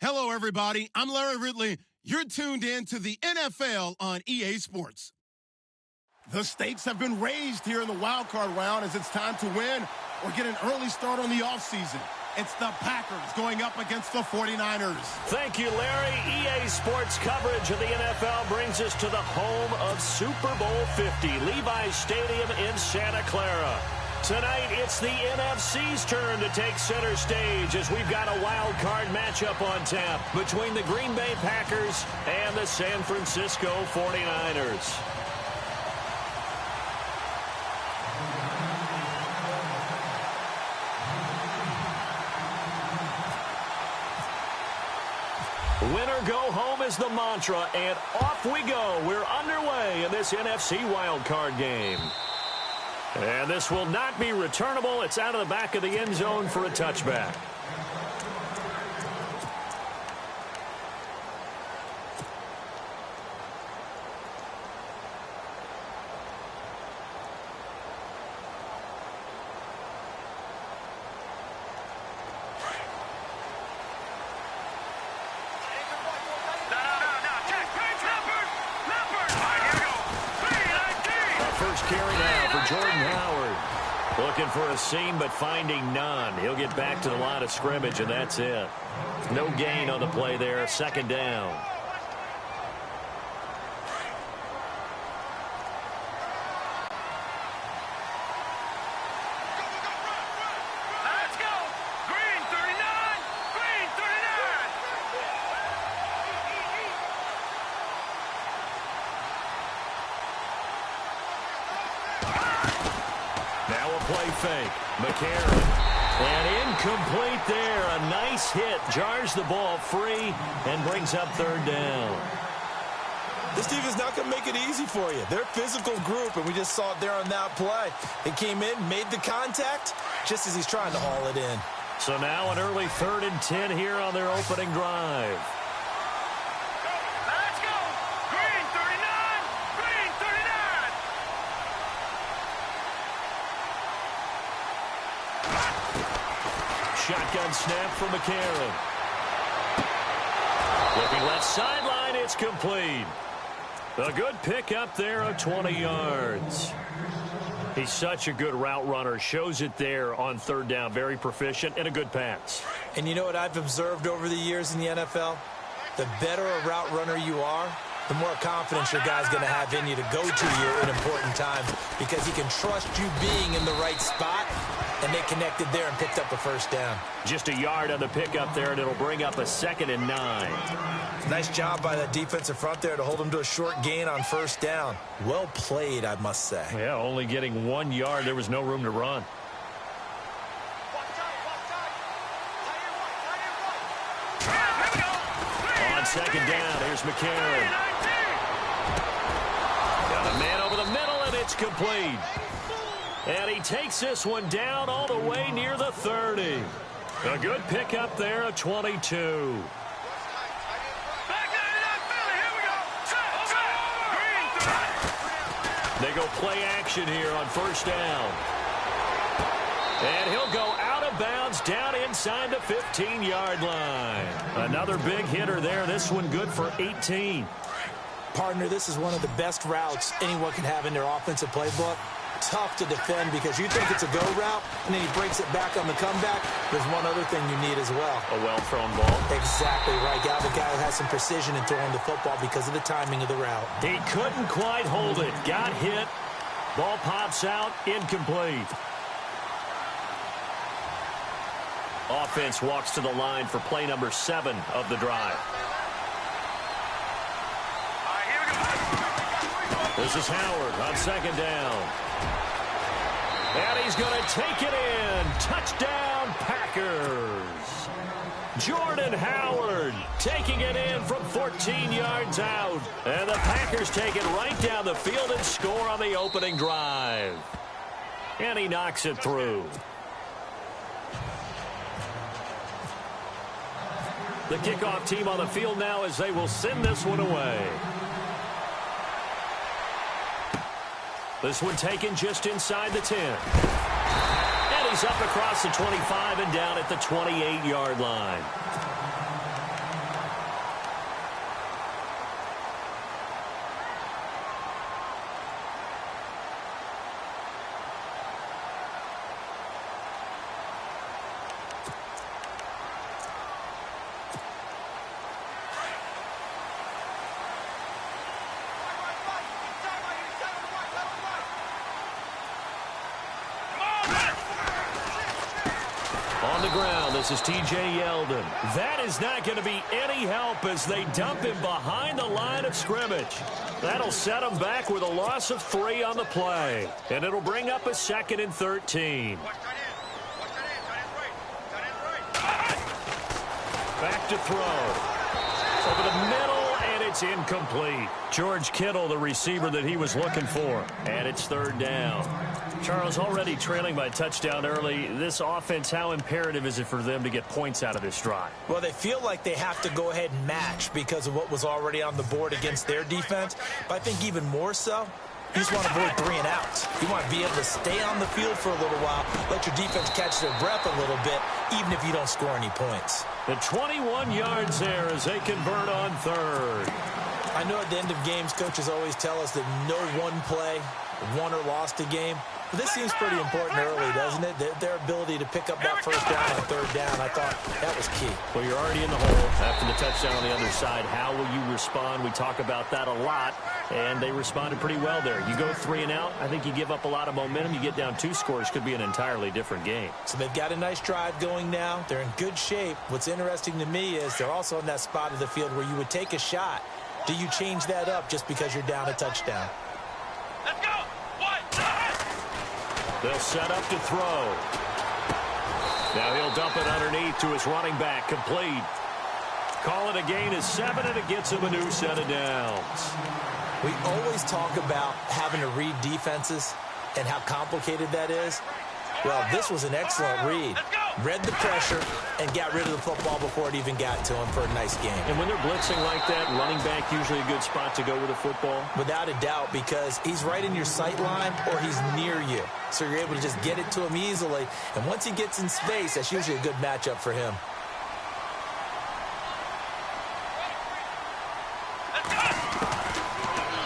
Hello, everybody. I'm Larry Ridley. You're tuned in to the NFL on EA Sports. The stakes have been raised here in the wild card round as it's time to win or get an early start on the offseason. It's the Packers going up against the 49ers. Thank you, Larry. EA Sports coverage of the NFL brings us to the home of Super Bowl 50, Levi's Stadium in Santa Clara. Tonight, it's the NFC's turn to take center stage as we've got a wild card matchup on tap between the Green Bay Packers and the San Francisco 49ers. Winner go home is the mantra, and off we go. We're underway in this NFC wildcard game. And this will not be returnable. It's out of the back of the end zone for a touchback. First carry now for Jordan Howard. Looking for a seam, but finding none. He'll get back to the line of scrimmage, and that's it. No gain on the play there. Second down. Let's go! Green 39! Green 39! Now a play fake. McCarron. And incomplete there. A nice hit. Jars the ball free and brings up third down. This team is not going to make it easy for you. They're a physical group, and we just saw it there on that play. They came in, made the contact, just as he's trying to haul it in. So now an early 3rd and 10 here on their opening drive. Let's go! Green 39! Green 39! Shotgun snap from McCarron. Looking left sideline, it's complete. A good pick up there of 20 yards. He's such a good route runner. Shows it there on third down. Very proficient and a good pass. And you know what I've observed over the years in the NFL? The better a route runner you are, the more confidence your guy's going to have in you to go to you at important times because he can trust you being in the right spot, and they connected there and picked up a first down. Just a yard on the pickup there, and it'll bring up a 2nd and 9. Nice job by that defensive front there to hold him to a short gain on first down. Well played, I must say. Yeah, only getting 1 yard. There was no room to run. On second down, here's McCarron. Got a man over the middle, and it's complete. And he takes this one down all the way near the 30. A good pickup there at 22. They go play action here on first down. And he'll go out of bounds down inside the 15-yard line. Another big hitter there. This one good for 18. Partner, this is one of the best routes anyone can have in their offensive playbook. Tough to defend because you think it's a go route, and then he breaks it back on the comeback. There's one other thing you need as well. A well-thrown ball. Exactly right. Got the guy who has some precision in throwing the football because of the timing of the route. He couldn't quite hold it. Got hit. Ball pops out. Incomplete. Offense walks to the line for play number 7 of the drive. This is Howard on second down. And he's going to take it in. Touchdown, Packers. Jordan Howard taking it in from 14 yards out. And the Packers take it right down the field and score on the opening drive. And he knocks it through. The kickoff team on the field now as they will send this one away. This one taken just inside the 10. And he's up across the 25 and down at the 28-yard line. On the ground, this is T.J. Yeldon. That is not going to be any help as they dump him behind the line of scrimmage. That'll set him back with a loss of 3 on the play. And it'll bring up a 2nd and 13. Back to throw. Over the middle, and it's incomplete. George Kittle, the receiver that he was looking for. And it's 3rd down. Charles, already trailing by a touchdown early. This offense, how imperative is it for them to get points out of this drive? Well, they feel like they have to go ahead and match because of what was already on the board against their defense. But I think even more so, you just want to avoid 3 and outs. You want to be able to stay on the field for a little while, let your defense catch their breath a little bit, even if you don't score any points. The 21 yards there as they convert on 3rd. I know at the end of games, coaches always tell us that no one play won or lost a game. But this seems pretty important early, doesn't it? Their ability to pick up that 1st down on 3rd down, I thought that was key. Well, you're already in the hole after the touchdown on the other side. How will you respond? We talk about that a lot, and they responded pretty well there. You go 3 and out, I think you give up a lot of momentum. You get down 2 scores, could be an entirely different game. So they've got a nice drive going now. They're in good shape. What's interesting to me is they're also in that spot of the field where you would take a shot. Do you change that up just because you're down a touchdown? Let's go. They'll set up to throw. Now he'll dump it underneath to his running back. Complete. Call it a gain of 7, and it gets him a new set of downs. We always talk about having to read defenses and how complicated that is. Well, this was an excellent read. Read the pressure and got rid of the football before it even got to him for a nice game. And when they're blitzing like that, running back usually a good spot to go with the football? Without a doubt, because he's right in your sight line or he's near you. So you're able to just get it to him easily. And once he gets in space, that's usually a good matchup for him.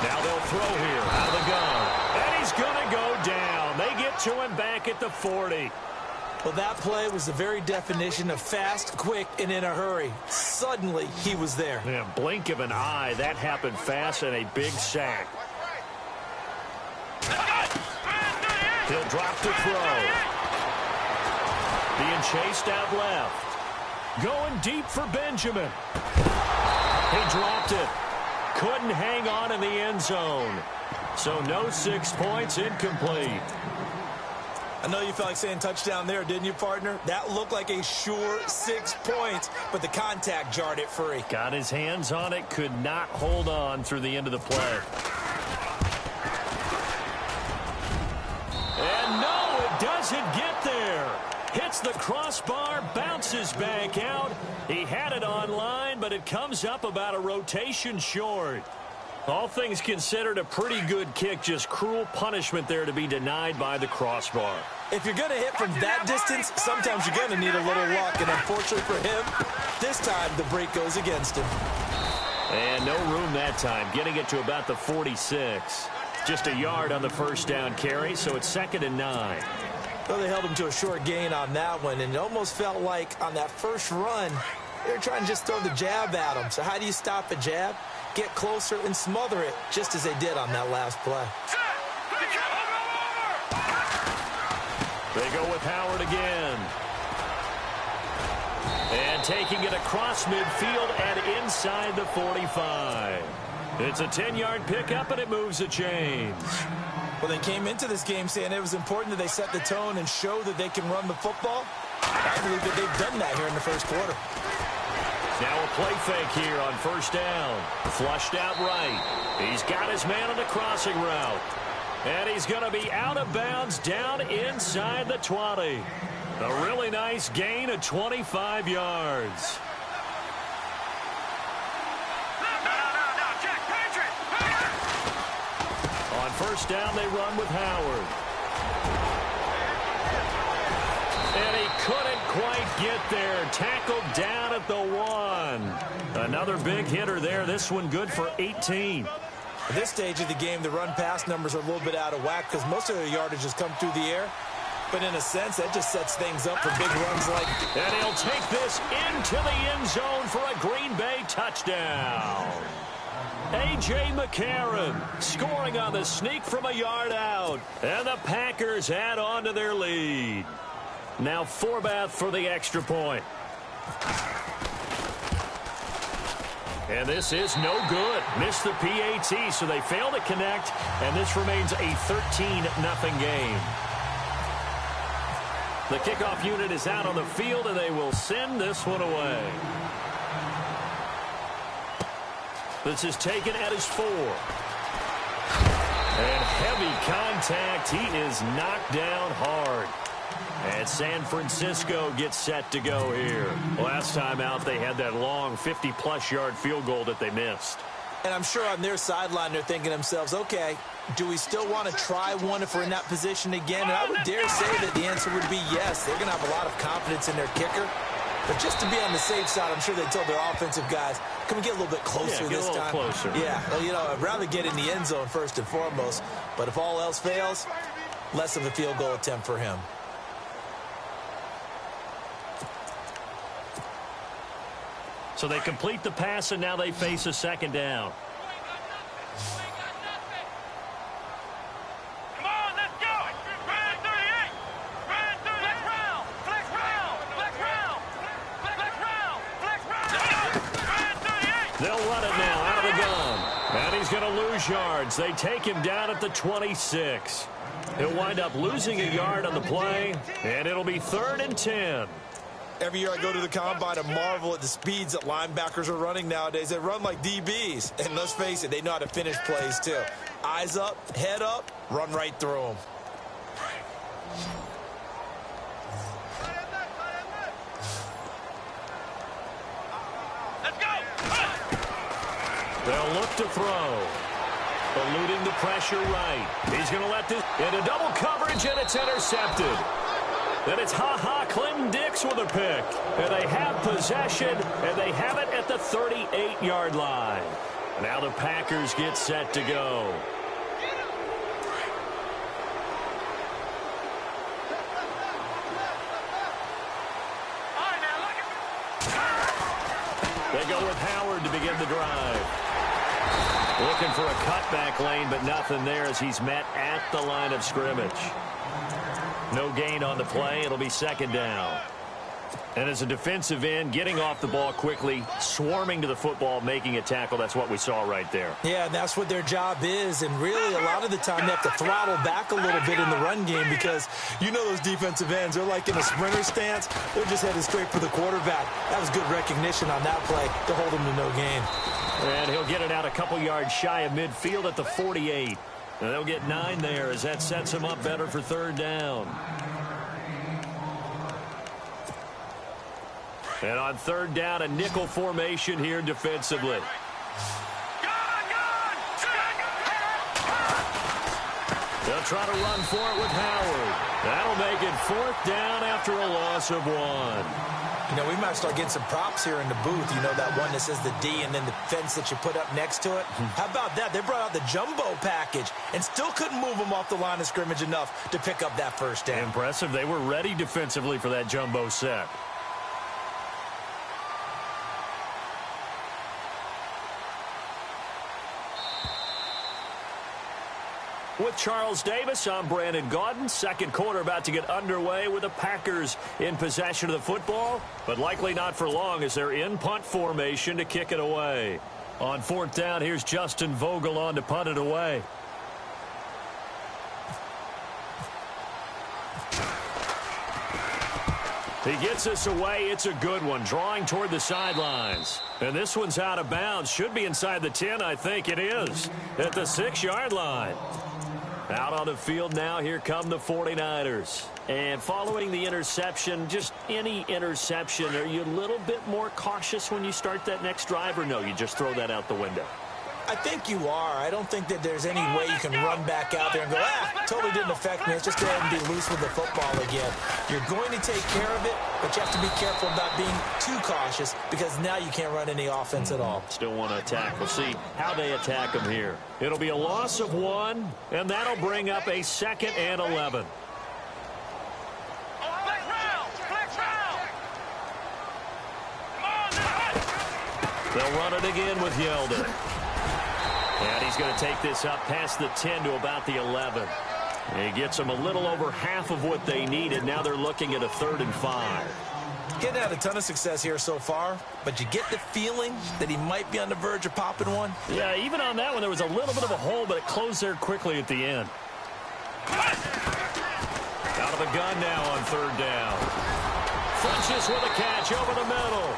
Now they'll throw here out of the gun. And he's going to go down. They get to him back at the 40. Well, that play was the very definition of fast, quick, and in a hurry. Suddenly, he was there. Yeah, blink of an eye. That happened fast and a big sack. He'll drop to throw. Being chased out left. Going deep for Benjamin. He dropped it. Couldn't hang on in the end zone. So no 6 points, incomplete. I know you felt like saying touchdown there, didn't you, partner? That looked like a sure 6 points, but the contact jarred it free. Got his hands on it, could not hold on through the end of the play. And no, it doesn't get there. Hits the crossbar, bounces back out. He had it online, but it comes up about a rotation short. All things considered, a pretty good kick, just cruel punishment there to be denied by the crossbar. If you're going to hit from that distance, sometimes you're going to need a little luck, and unfortunately for him, this time the break goes against him. And no room that time, getting it to about the 46. Just a yard on the 1st down carry, so it's 2nd and 9. Well, they held him to a short gain on that one, and it almost felt like on that first run, they were trying to just throw the jab at him. So how do you stop a jab? Get closer and smother it, just as they did on that last play. They go with Howard again. And taking it across midfield and inside the 45. It's a 10-yard pickup, and it moves the chains. Well, they came into this game saying it was important that they set the tone and show that they can run the football. I believe that they've done that here in the first quarter. Now a play fake here on 1st down. Flushed out right. He's got his man on the crossing route. And he's going to be out of bounds down inside the 20. A really nice gain of 25 yards. On 1st down, they run with Howard. And he couldn't quite get there. Tackled down at the 1. Another big hitter there. This one good for 18. At this stage of the game, the run-pass numbers are a little bit out of whack because most of their yardage has come through the air. But in a sense, that just sets things up for big runs like... And he'll take this into the end zone for a Green Bay touchdown. A.J. McCarron scoring on the sneak from a yard out. And the Packers add on to their lead. Now Forbath for the extra point. And this is no good. Missed the PAT, so they fail to connect, and this remains a 13-0 game. The kickoff unit is out on the field, and they will send this one away. This is taken at his 4. And heavy contact. He is knocked down hard. And San Francisco gets set to go here. Last time out, they had that long 50-plus yard field goal that they missed. And I'm sure on their sideline, they're thinking to themselves, okay, do we still want to try one if we're in that position again? And I would dare say that the answer would be yes. They're going to have a lot of confidence in their kicker. But just to be on the safe side, I'm sure they told their offensive guys, can we get a little bit closer this time? Closer. Yeah, well, you know, I'd rather get in the end zone first and foremost. But if all else fails, less of a field goal attempt for him. So they complete the pass, and now they face a second down. Come on, let's go. Run 38. Run 38. Flex round. Flex round. Flex round. Flex round. Flex round. Run 38. They'll run it now out of the gun. And he's going to lose yards. They take him down at the 26. He'll wind up losing a yard on the play, and it'll be 3rd and 10. Every year I go to the combine and marvel at the speeds that linebackers are running nowadays. They run like DBs. And let's face it, they know how to finish plays too. Eyes up, head up, run right through them. Let's go. They'll look to throw. Eluding the pressure right. He's going to let this into double coverage, and it's intercepted. Then it's Clinton Dix with a pick. And they have possession, and they have it at the 38-yard line. Now the Packers get set to go. They go with Howard to begin the drive. Looking for a cutback lane, but nothing there as he's met at the line of scrimmage. No gain on the play. It'll be second down. And as a defensive end, getting off the ball quickly, swarming to the football, making a tackle, that's what we saw right there. Yeah, and that's what their job is. And really, a lot of the time, they have to throttle back a little bit in the run game because you know those defensive ends, they're like in a sprinter stance. They're just headed straight for the quarterback. That was good recognition on that play to hold him to no gain. And he'll get it out a couple yards shy of midfield at the 48. And they'll get 9 there as that sets him up better for third down. And on third down, a nickel formation here defensively. They'll try to run for it with Howard. That'll make it 4th down after a loss of 1. You know, we might start getting some props here in the booth. You know, that one that says the D and then the fence that you put up next to it. How about that? They brought out the jumbo package and still couldn't move them off the line of scrimmage enough to pick up that first down. Impressive. They were ready defensively for that jumbo set. With Charles Davis, I'm Brandon Gaudin. Second quarter about to get underway with the Packers in possession of the football, but likely not for long as they're in punt formation to kick it away. On 4th down, here's Justin Vogel on to punt it away. He gets us away. It's a good one, drawing toward the sidelines. And this one's out of bounds. Should be inside the 10, I think it is, at the 6-yard line. Out on the field now, here come the 49ers. And following the interception, just any interception, are you a little bit more cautious when you start that next drive, or no, you just throw that out the window? I think you are. I don't think that there's any way you can run back out there and go, totally didn't affect me. Let's just go ahead and be loose with the football again. You're going to take care of it, but you have to be careful about being too cautious because now you can't run any offense at all. Still want to attack. We'll see how they attack them here. It'll be a loss of 1, and that'll bring up a 2nd and 11. They'll run it again with Yeldon. And he's going to take this up past the 10 to about the 11. He gets them a little over half of what they needed. Now they're looking at a 3rd and 5. Getting had a ton of success here so far, but you get the feeling that he might be on the verge of popping one. Yeah, even on that one, there was a little bit of a hole, but it closed there quickly at the end. Out of the gun now on 3rd down. Funches with a catch over the middle.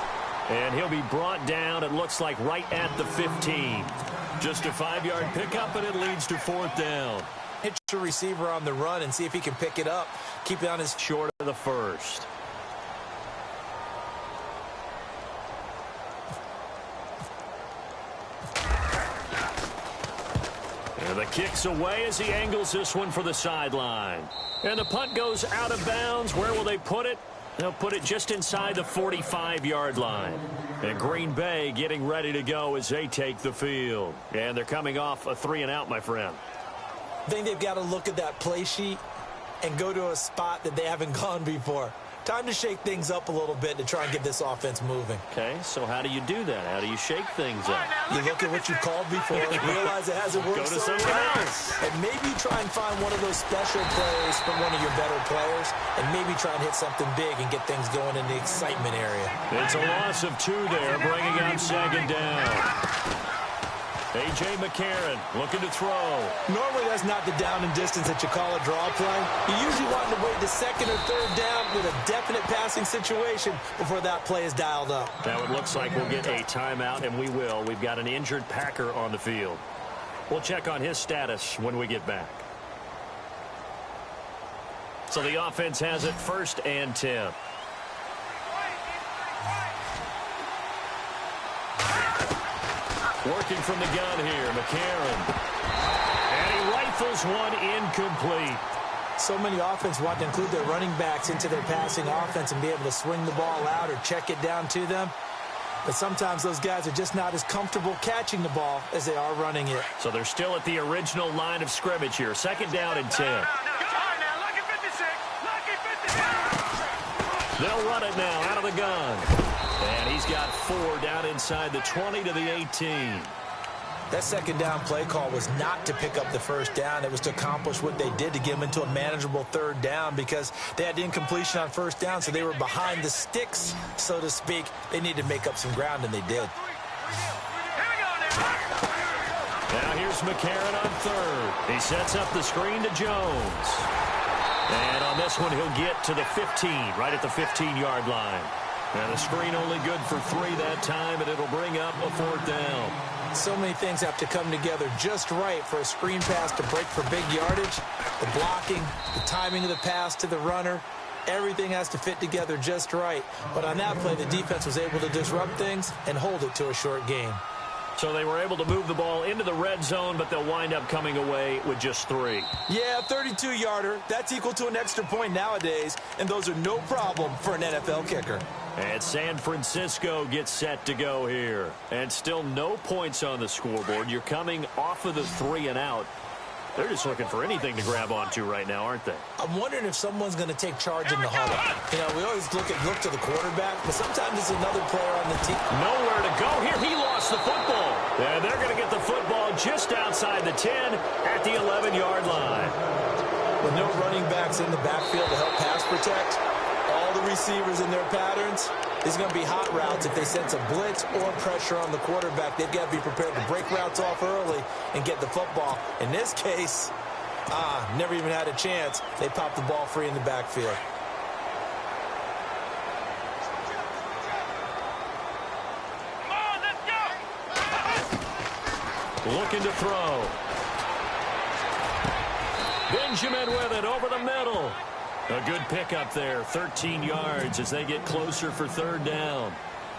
And he'll be brought down, it looks like, right at the 15. Just a 5-yard pickup, and it leads to 4th down. Hit your receiver on the run and see if he can pick it up. Keep it on his short of the 1st. And the kick's away as he angles this one for the sideline. And the punt goes out of bounds. Where will they put it? They'll put it just inside the 45-yard line. And Green Bay getting ready to go as they take the field. And they're coming off a 3-and-out, my friend. I think they've got to look at that play sheet and go to a spot that they haven't gone before. Time to shake things up a little bit to try and get this offense moving. Okay, so how do you do that? How do you shake things up? You look at what you called before, realize it hasn't worked Go to so something well, else. and maybe try and find one of those special plays from one of your better players, and maybe try and hit something big and get things going in the excitement area. It's a loss of 2 there, bringing up 2nd down. A.J. McCarron looking to throw. Normally that's not the down and distance that you call a draw play. You usually want to wait to 2nd or 3rd down with a definite passing situation before that play is dialed up. Now it looks like we'll get a timeout, and we will. We've got an injured Packer on the field. We'll check on his status when we get back. So the offense has it 1st and 10. Working from the gun here, McCarron. And he rifles one incomplete. So many offense want to include their running backs into their passing offense and be able to swing the ball out or check it down to them. But sometimes those guys are just not as comfortable catching the ball as they are running it. So they're still at the original line of scrimmage here. 2nd down and 10. They'll run it now out of the gun. And he's got 4 down inside the 20 to the 18. That 2nd down play call was not to pick up the 1st down. It was to accomplish what they did to get them into a manageable 3rd down because they had incompletion on 1st down, so they were behind the sticks, so to speak. They needed to make up some ground, and they did. Now here's McCarron on 3rd. He sets up the screen to Jones. And on this one, he'll get to the 15, right at the 15-yard line. And the screen only good for 3 that time, and it'll bring up a 4th down. So many things have to come together just right for a screen pass to break for big yardage. The blocking, the timing of the pass to the runner, everything has to fit together just right. But on that play, the defense was able to disrupt things and hold it to a short gain. So they were able to move the ball into the red zone, but they'll wind up coming away with just 3. Yeah, 32-yarder. That's equal to an extra point nowadays, and those are no problem for an NFL kicker. And San Francisco gets set to go here. And still no points on the scoreboard. You're coming off of the 3-and-out. They're just looking for anything to grab onto right now, aren't they? I'm wondering if someone's going to take charge in the huddle. You know, we always look to the quarterback, but sometimes it's another player on the team. Nowhere to go here. He lost the football. And they're going to get the football just outside the 10 at the 11-yard line. With no running backs in the backfield to help pass protect, all the receivers in their patterns, these are going to be hot routes. If they sense a blitz or pressure on the quarterback, they've got to be prepared to break routes off early and get the football. In this case, never even had a chance. They popped the ball free in the backfield. Come on, let's go! Looking to throw. Benjamin with it over the middle. A good pickup there, 13 yards as they get closer for 3rd down.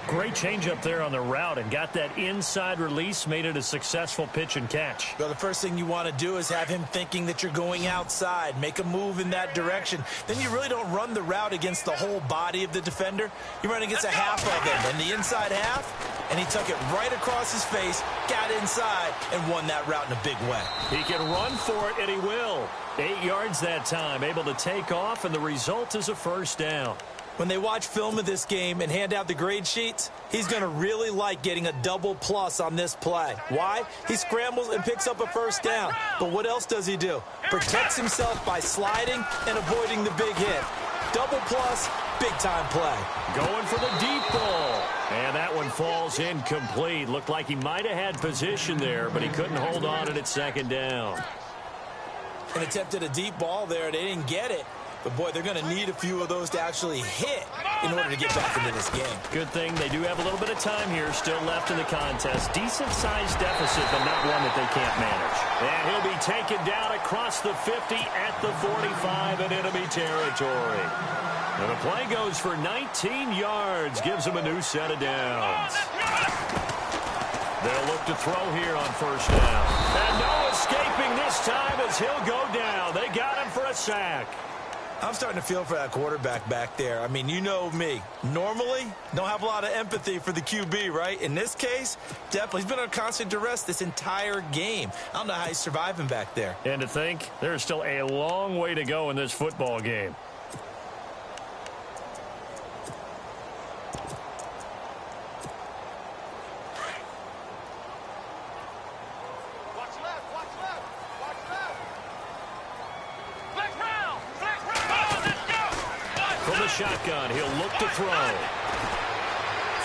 Great change up there on the route and got that inside release, made it a successful pitch and catch. Well, the first thing you want to do is have him thinking that you're going outside, make a move in that direction. Then you really don't run the route against the whole body of the defender. You run against a half of him, and the inside half, and he took it right across his face, got inside, and won that route in a big way. He can run for it, and he will. 8 yards that time, able to take off, and the result is a 1st down. When they watch film of this game and hand out the grade sheets, he's going to really like getting a double plus on this play. Why? He scrambles and picks up a first down. But what else does he do? Protects himself by sliding and avoiding the big hit. Double plus, big-time play. Going for the deep ball. And that one falls incomplete. Looked like he might have had position there, but he couldn't hold on at second down. An attempt at a deep ball there. They didn't get it. But, boy, they're going to need a few of those to actually hit in order to get back into this game. Good thing they do have a little bit of time here still left in the contest. Decent-sized deficit, but not one that they can't manage. And he'll be taken down across the 50 at the 45 in enemy territory. And the play goes for 19 yards, gives him a new set of downs. They'll look to throw here on first down. And no escaping this time as he'll go down. They got him for a sack. I'm starting to feel for that quarterback back there. I mean, you know me. Normally, don't have a lot of empathy for the QB, right? In this case, definitely. He's been on constant duress this entire game. I don't know how he's surviving back there. And to think, there's still a long way to go in this football game. Shotgun. He'll look to throw.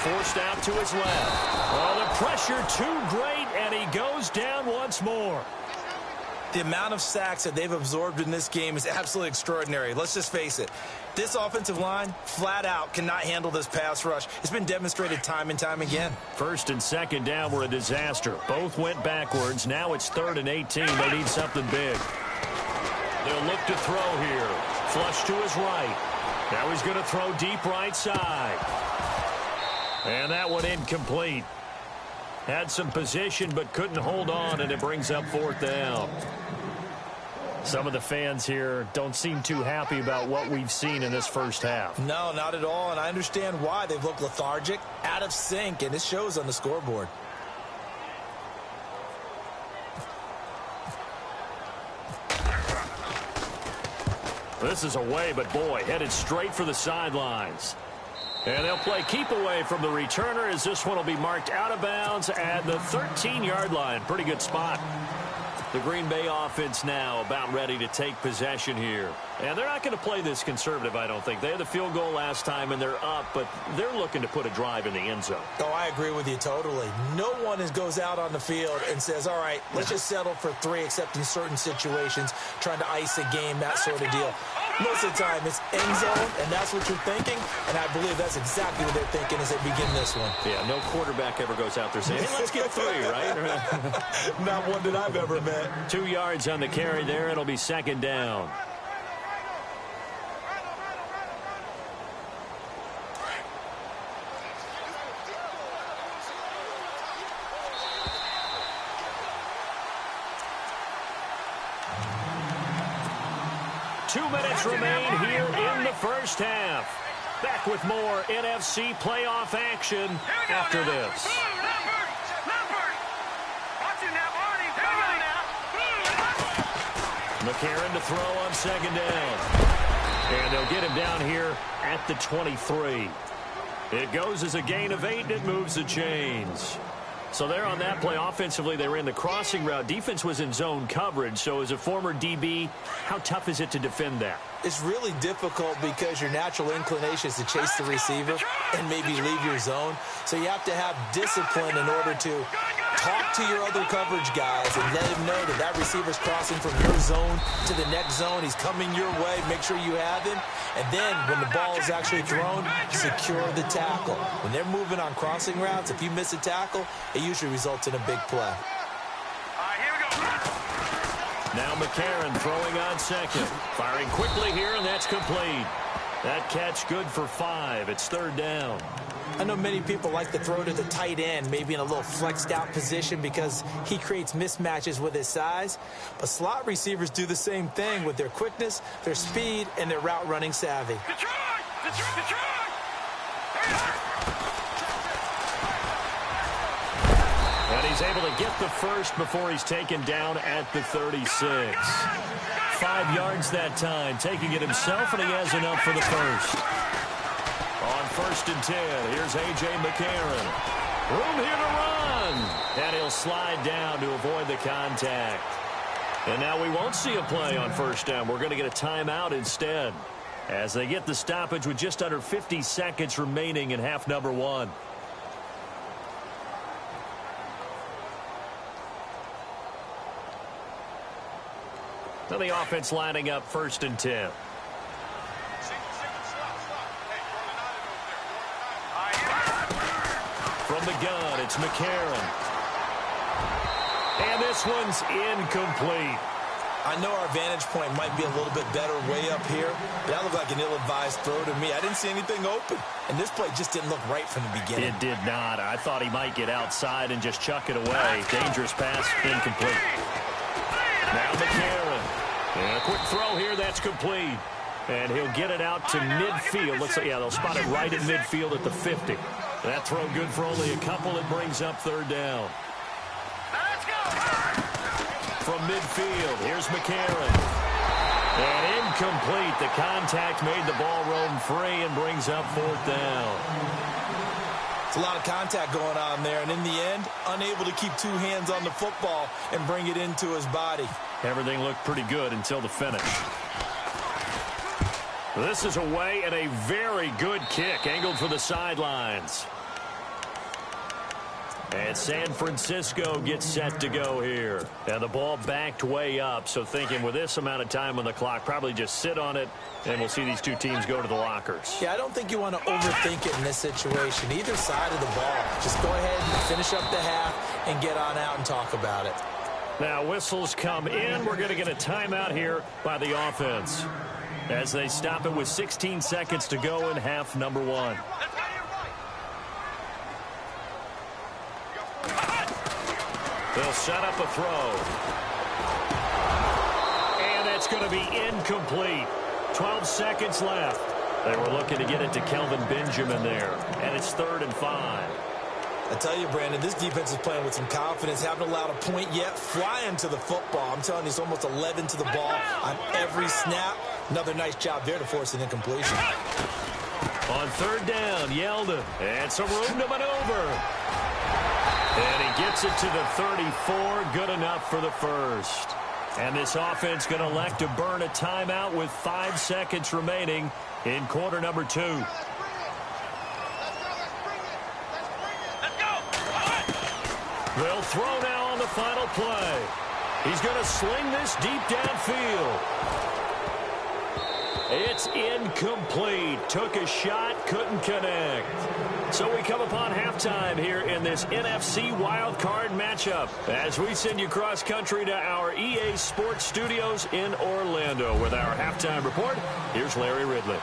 Forced out to his left. Oh, the pressure too great, and he goes down once more. The amount of sacks that they've absorbed in this game is absolutely extraordinary. Let's just face it. This offensive line, flat out, cannot handle this pass rush. It's been demonstrated time and time again. First and second down were a disaster. Both went backwards. Now it's 3rd and 18. They need something big. They'll look to throw here. Flush to his right. Now he's going to throw deep right side. And that one incomplete. Had some position but couldn't hold on, and it brings up 4th down. Some of the fans here don't seem too happy about what we've seen in this first half. No, not at all, and I understand why. They've looked lethargic, out of sync, and it shows on the scoreboard. This is away, but boy, headed straight for the sidelines. And they'll play keep away from the returner as this one will be marked out of bounds at the 13-yard line. Pretty good spot. The Green Bay offense now about ready to take possession here. And they're not going to play this conservative, I don't think. They had the field goal last time, and they're up, but they're looking to put a drive in the end zone. Oh, I agree with you totally. No one goes out on the field and says, all right, let's just settle for 3, except in certain situations, trying to ice a game, that sort of deal. Most of the time, it's end zone, and that's what you're thinking, and I believe that's exactly what they're thinking as they begin this one. Yeah, no quarterback ever goes out there saying, hey, let's get 3, right? Not one that I've ever met. 2 yards on the carry there. It'll be 2nd down. Two minutes remain here in the first half. Back with more NFC playoff action after this. McCarron to throw on 2nd down. And they'll get him down here at the 23. It goes as a gain of 8, and it moves the chains. So there on that play, offensively, they ran the crossing route. Defense was in zone coverage. So as a former DB, how tough is it to defend that? It's really difficult because your natural inclination is to chase the receiver and maybe leave your zone. So you have to have discipline in order to talk to your other coverage guys and let them know that that receiver's crossing from your zone to the next zone. He's coming your way. Make sure you have him. And then when the ball is actually thrown, secure the tackle. When they're moving on crossing routes, if you miss a tackle, it usually results in a big play. Now McCarron throwing on 2nd. Firing quickly here, and that's complete. That catch good for 5. It's 3rd down. I know many people like to throw to the tight end, maybe in a little flexed out position because he creates mismatches with his size. But slot receivers do the same thing with their quickness, their speed, and their route running savvy. And he's able to get the first before he's taken down at the 36. 5 yards that time, taking it himself, and he has enough for the first. On 1st and 10, here's A.J. McCarron. Room here to run. And he'll slide down to avoid the contact. And now we won't see a play on 1st down. We're going to get a timeout instead, as they get the stoppage with just under 50 seconds remaining in half number 1. So the offense lining up 1st and 10. From the gun, it's McCarron. And this one's incomplete. I know our vantage point might be a little bit better way up here, but that looked like an ill-advised throw to me. I didn't see anything open, and this play just didn't look right from the beginning. It did not. I thought he might get outside and just chuck it away. Dangerous pass, incomplete. Now McCarron. And a quick throw here, that's complete. And he'll get it out to midfield. Looks like, yeah, they'll spot it right at midfield at the 50. That throw good for only a couple. It brings up 3rd down. From midfield, here's McCarron. And incomplete. The contact made the ball roam free and brings up 4th down. It's a lot of contact going on there, and in the end, unable to keep 2 hands on the football and bring it into his body. Everything looked pretty good until the finish. This is away and a very good kick, angled for the sidelines. And San Francisco gets set to go here. And the ball backed way up, so thinking with this amount of time on the clock, probably just sit on it, and we'll see these two teams go to the lockers. Yeah, I don't think you want to overthink it in this situation. Either side of the ball. Just go ahead and finish up the half and get on out and talk about it. Now whistles come in. We're going to get a timeout here by the offense, as they stop it with 16 seconds to go in half number 1. They'll set up a throw. And that's going to be incomplete. 12 seconds left. They were looking to get it to Kelvin Benjamin there. And it's 3rd and 5. I tell you, Brandon, this defense is playing with some confidence. Haven't allowed a point yet. Flying to the football. I'm telling you, it's almost 11 to the ball on every snap. Another nice job there to force an incompletion. On 3rd down, Yeldon. And some room to maneuver. And he gets it to the 34. Good enough for the first. And this offense going to elect to burn a timeout with 5 seconds remaining in quarter number 2. They'll throw now on the final play. He's going to sling this deep downfield. It's incomplete. Took a shot, couldn't connect. So we come upon halftime here in this NFC wildcard matchup as we send you cross-country to our EA Sports Studios in Orlando with our halftime report. Here's Larry Ridley.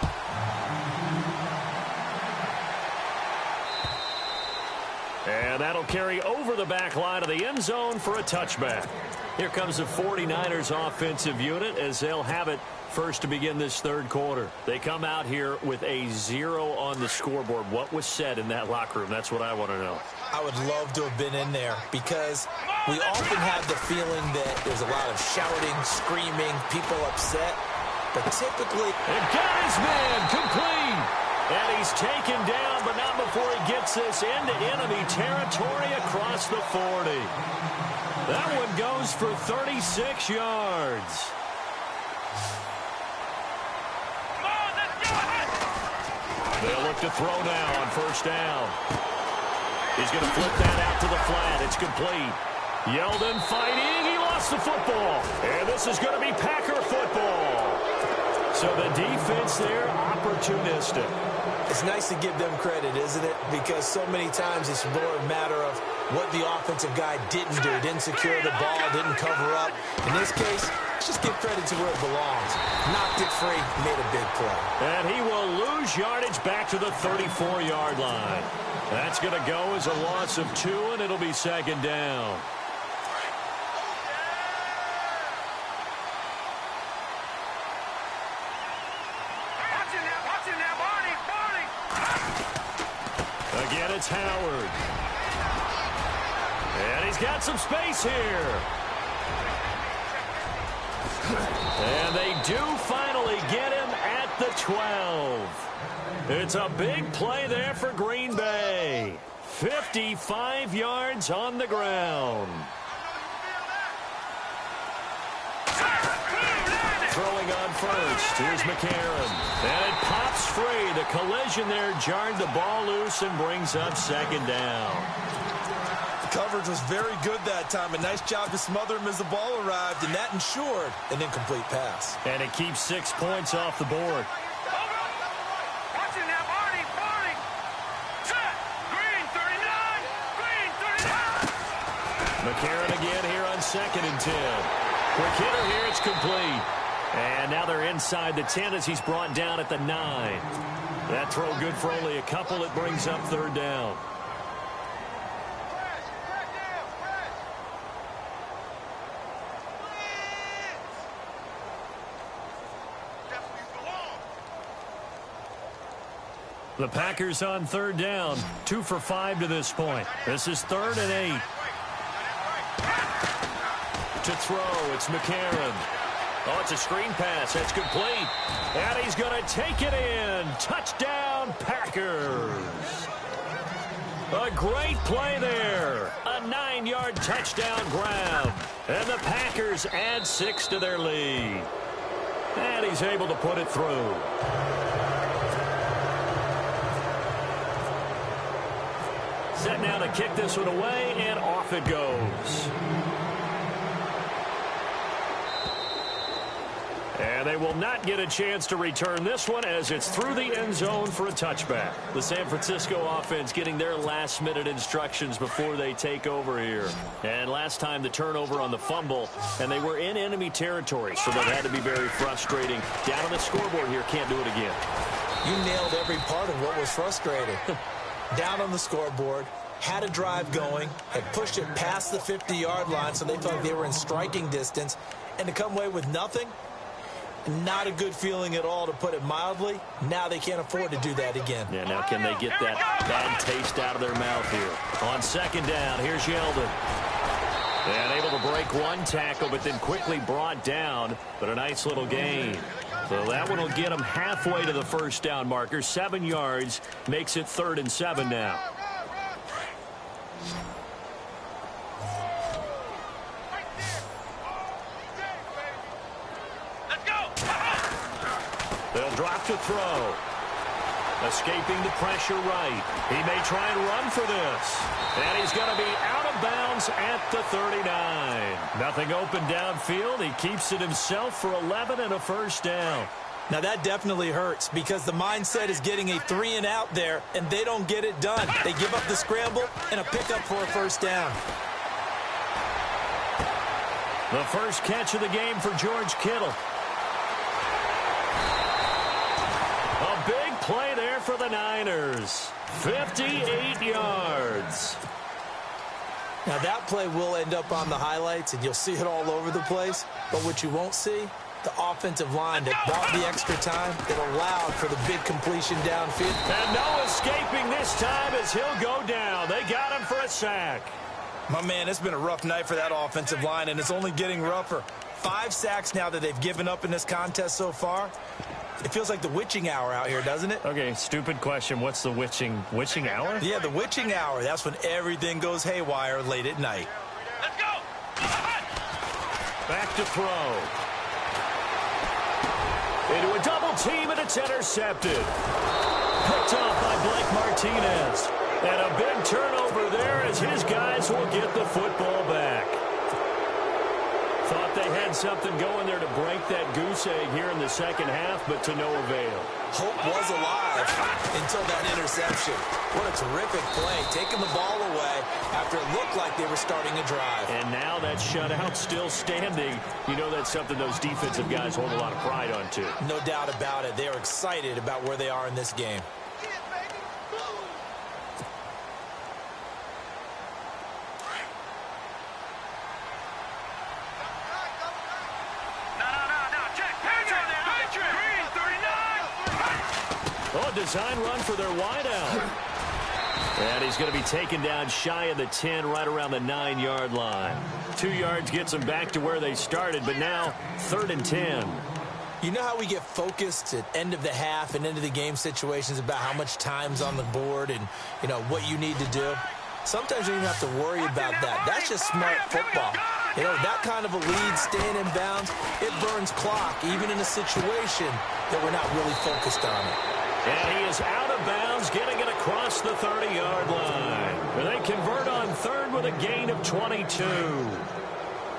And that'll carry over the back line of the end zone for a touchback. Here comes the 49ers offensive unit as they'll have it first to begin this 3rd quarter. They come out here with a 0 on the scoreboard. What was said in that locker room? That's what I want to know. I would love to have been in there because we often have the feeling that there's a lot of shouting, screaming, people upset. But typically... And got his man complete. And he's taken down, but not before he gets this into enemy territory across the 40. That one goes for 36 yards. They'll look to throw now on 1st down. He's going to flip that out to the flat. It's complete. Yeldon fighting. He lost the football. And this is going to be Packer football. So the defense there, opportunistic. It's nice to give them credit, isn't it? Because so many times it's more a matter of what the offensive guy didn't do. Didn't secure the ball, didn't cover up. In this case, let's just give credit to where it belongs. Knocked it free, made a big play. And he will lose yardage back to the 34-yard line. That's going to go as a loss of 2, and it'll be 2nd down. Again, it's Howard. And he's got some space here. And they do finally get him at the 12. It's a big play there for Green Bay. 55 yards on the ground. Throwing on first. Here's McCarron. And it pops free. The collision there jarred the ball loose and brings up second down. The coverage was very good that time. A nice job to smother him as the ball arrived, and that ensured an incomplete pass. And it keeps 6 points off the board. Watching that, Marty. Set. Green 39. Green 39. McCarron again here on 2nd and 10. Quick hitter here. It's complete. And now they're inside the 10 as he's brought down at the 9. That throw good for only a couple. It brings up 3rd down. The Packers on 3rd down. 2 for 5 to this point. This is 3rd and 8. To throw, it's McCarron. Oh, it's a screen pass. That's complete. And he's going to take it in. Touchdown, Packers. A great play there. A 9-yard touchdown grab. And the Packers add 6 to their lead. And he's able to put it through. Set now to kick this one away, and off it goes. And they will not get a chance to return this one as it's through the end zone for a touchback. The San Francisco offense getting their last-minute instructions before they take over here. And last time the turnover on the fumble, and they were in enemy territory, so that had to be very frustrating. Down on the scoreboard here, can't do it again. You nailed every part of what was frustrating. Down on the scoreboard, had a drive going, had pushed it past the 50-yard line so they felt like they were in striking distance, and to come away with nothing, not a good feeling at all, to put it mildly. Now they can't afford to do that again. Yeah, now can they get that bad taste out of their mouth here? On 2nd down, here's Yeldon. And able to break one tackle, but then quickly brought down, but a nice little gain. So that one will get them halfway to the 1st down marker. 7 yards makes it 3rd and 7 now. Let's go. They'll drop to throw. Escaping the pressure right. He may try and run for this. And he's going to be out of bounds at the 39. Nothing open downfield. He keeps it himself for 11 and a 1st down. Now that definitely hurts because the mindset is getting a 3 and out there, and they don't get it done. They give up the scramble and a pickup for a 1st down. The first catch of the game for George Kittle. A big play there for the Niners. 58 yards. Now that play will end up on the highlights, and you'll see it all over the place. But what you won't see, the offensive line that bought the extra time, that allowed for the big completion downfield. And no escaping this time as he'll go down. They got him for a sack. My man, it's been a rough night for that offensive line, and it's only getting rougher. 5 sacks now that they've given up in this contest so far. It feels like the witching hour out here, doesn't it? Okay, stupid question. What's the witching hour? Yeah, the witching hour. That's when everything goes haywire late at night. Let's go. Back to throw. Into a double team, and it's intercepted. Picked off by Blake Martinez. And a big turnover there as his guys will get the football back. Thought they had something going there to break that goose egg here in the 2nd half, but to no avail. Hope was alive until that interception. What a terrific play, taking the ball away after it looked like they were starting a drive. And now that shutout still standing. You know that's something those defensive guys hold a lot of pride on, too. No doubt about it. They are excited about where they are in this game. Oh, design run for their wideout. And he's going to be taken down shy of the 10, right around the 9-yard line. 2 yards gets them back to where they started, but now 3rd and 10. You know how we get focused at end of the half and end of the game situations about how much time's on the board and, what you need to do? Sometimes you don't even have to worry about that. That's just smart football. That kind of a lead, staying in bounds, it burns clock, even in a situation that we're not really focused on it. And he is out of bounds, getting it across the 30-yard line. And they convert on third with a gain of 22.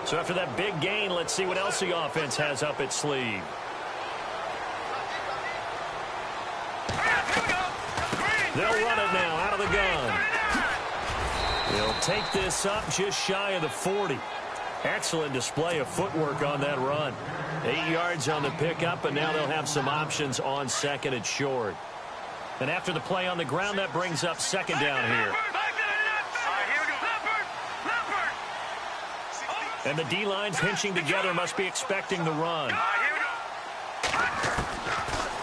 So after that big gain, let's see what else the offense has up its sleeve. They'll run it now out of the gun. They'll take this up just shy of the 40. Excellent display of footwork on that run. 8 yards on the pickup, and now they'll have some options on second and short. And after the play on the ground, that brings up second down here. And the D-line pinching together, must be expecting the run.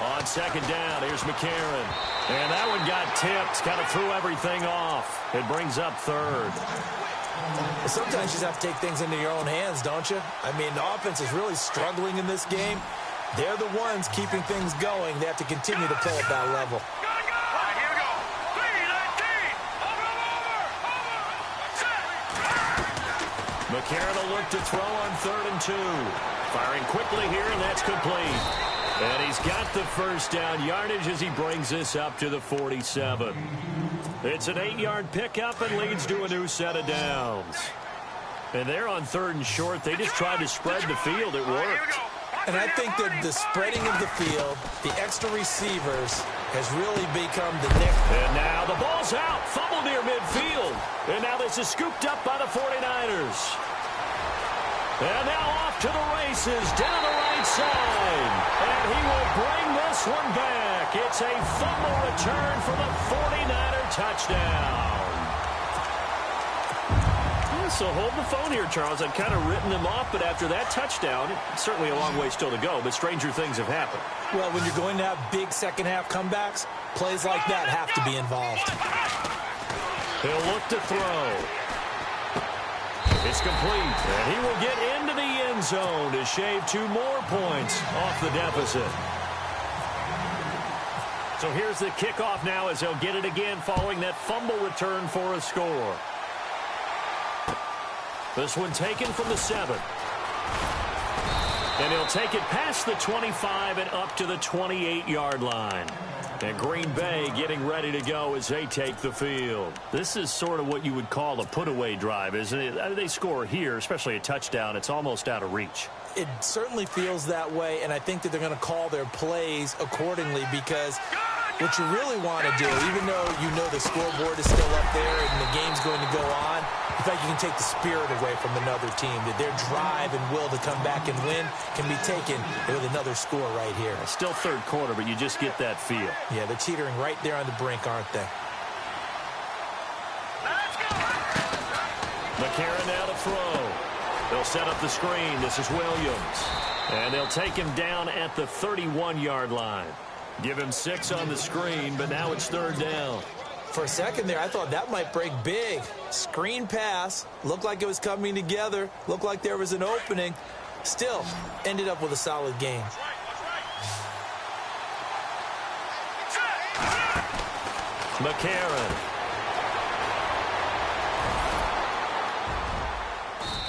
On second down, here's McCarron. And that one got tipped, kind of threw everything off. It brings up third. Sometimes you just have to take things into your own hands, don't you? I mean, the offense is really struggling in this game. They're the ones keeping things going. They have to continue to play at that level. McCarron will look to throw on 3rd and 2. Firing quickly here, and that's complete. And he's got the first down yardage as he brings this up to the 47. It's an 8-yard pickup and leads to a new set of downs. And they're on 3rd and short. They just tried to spread the field. It worked. And I think that the spreading of the field, the extra receivers, has really become the nick. And now the ball's out. Fumble near midfield. And now this is scooped up by the 49ers. And now off to the races down the right side. And he will bring this one back. It's a fumble return for the 49er touchdown. So hold the phone here, Charles. I've kind of written them off, but after that touchdown, it's certainly a long way still to go, but stranger things have happened. Well, when you're going to have big second-half comebacks, plays like that have to be involved. He'll look to throw. It's complete, and he will get into the end zone to shave 2 more points off the deficit. So here's the kickoff now as they'll get it again following that fumble return for a score. This one taken from the 7. And he'll take it past the 25 and up to the 28-yard line. And Green Bay getting ready to go as they take the field. This is sort of what you would call a put-away drive, isn't it? They score here, especially a touchdown. It's almost out of reach. It certainly feels that way, and I think that they're going to call their plays accordingly because what you really want to do, even though you know the scoreboard is still up there and the game's going to go on, in fact, you can take the spirit away from another team, that their drive and will to come back and win can be taken with another score right here. Still third quarter, but you just get that feel. Yeah, they're teetering right there on the brink, aren't they? McCarron now to throw. They'll set up the screen. This is Williams. And they'll take him down at the 31-yard line. Give him 6 on the screen, but now it's 3rd down. For a second there, I thought that might break big. Screen pass. Looked like it was coming together. Looked like there was an opening. Still, ended up with a solid game. McCarron.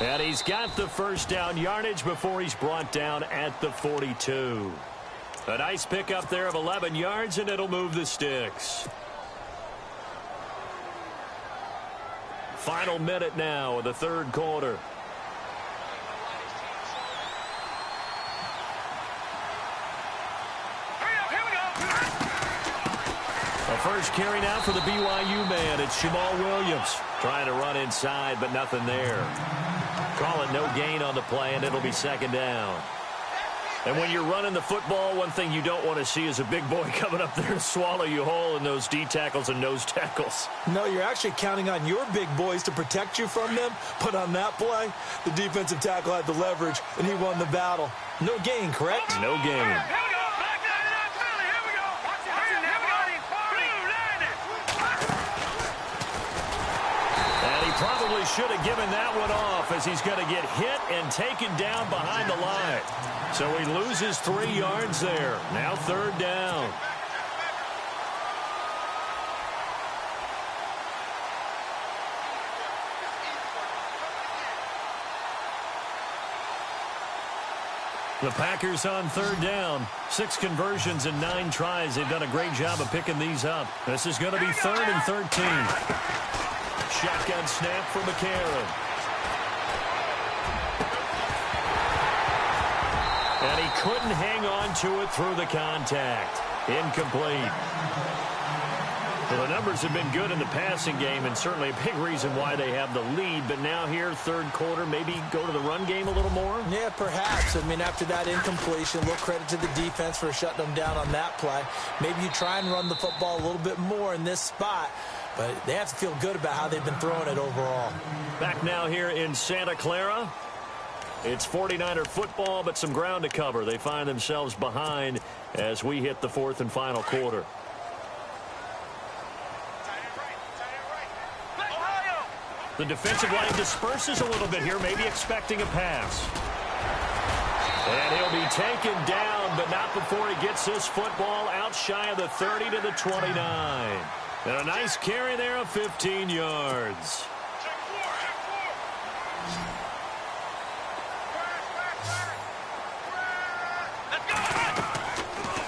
And he's got the first down yardage before he's brought down at the 42. A nice pickup there of 11 yards, and it'll move the sticks. Final minute now of the 3rd quarter. A first carry now for the BYU man. It's Jamal Williams trying to run inside, but nothing there. Call it no gain on the play, and it'll be 2nd down. And when you're running the football, one thing you don't want to see is a big boy coming up there to swallow you whole in those D tackles and nose tackles. No, you're actually counting on your big boys to protect you from them. But on that play, the defensive tackle had the leverage, and he won the battle. No gain, correct? No gain. Probably should have given that one off as he's going to get hit and taken down behind the line. So he loses 3 yards there. Now 3rd down. The Packers on 3rd down. 6 conversions and 9 tries. They've done a great job of picking these up. This is going to be 3rd and 13. Shotgun snap for McCarron. And he couldn't hang on to it through the contact. Incomplete. Well, the numbers have been good in the passing game, and certainly a big reason why they have the lead. But now here, 3rd quarter, maybe go to the run game a little more? Yeah, perhaps. I mean, after that incompletion, a little credit to the defense for shutting them down on that play. Maybe you try and run the football a little bit more in this spot, but they have to feel good about how they've been throwing it overall. Back now here in Santa Clara. It's 49er football, but some ground to cover. They find themselves behind as we hit the 4th and final quarter. The defensive line disperses a little bit here, maybe expecting a pass. And he'll be taken down, but not before he gets this football out shy of the 30 to the 29. And a nice carry there of 15 yards.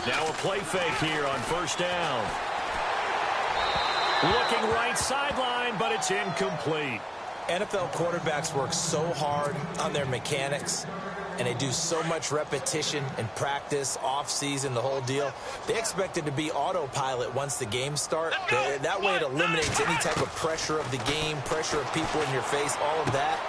Now a play fake here on 1st down. Looking right sideline, but it's incomplete. NFL quarterbacks work so hard on their mechanics, and they do so much repetition and practice, off-season, the whole deal. They expect it to be autopilot once the games start. That way it eliminates any type of pressure of the game, pressure of people in your face, all of that.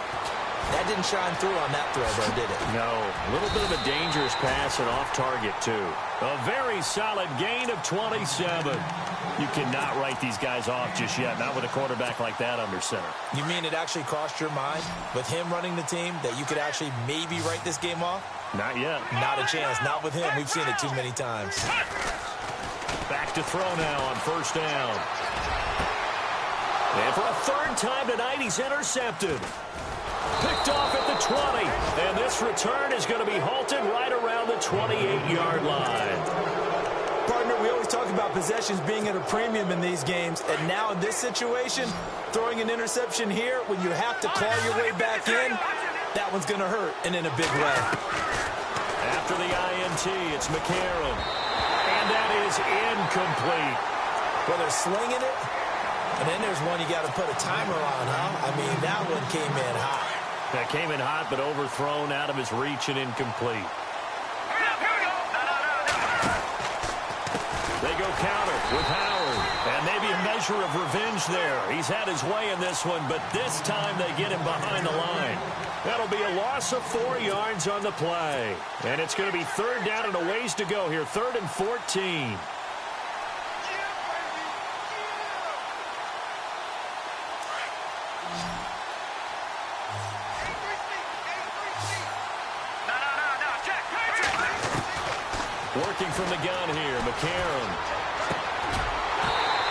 That didn't shine through on that throw, though, did it? No. A little bit of a dangerous pass and off target, too. A very solid gain of 27. You cannot write these guys off just yet, not with a quarterback like that under center. You mean it actually crossed your mind with him running the team that you could actually maybe write this game off? Not yet. Not a chance. Not with him. We've seen it too many times. Back to throw now on 1st down. And for a 3rd time tonight, he's intercepted. Picked off at the 20. And this return is going to be halted right around the 28-yard line. Partner, we always talk about possessions being at a premium in these games. And now in this situation, throwing an interception here when you have to claw your way back in, that one's going to hurt, and in a big way. After the INT, it's McCarron. And that is incomplete. Well, they're slinging it. And then there's one you got to put a timer on, huh? I mean, that one came in hot. That came in hot, but overthrown out of his reach and incomplete. They go counter with Howard. And maybe a measure of revenge there. He's had his way in this one, but this time they get him behind the line. That'll be a loss of 4 yards on the play. And it's going to be 3rd down and a ways to go here. 3rd and 14. Working from the gun here, McCarron.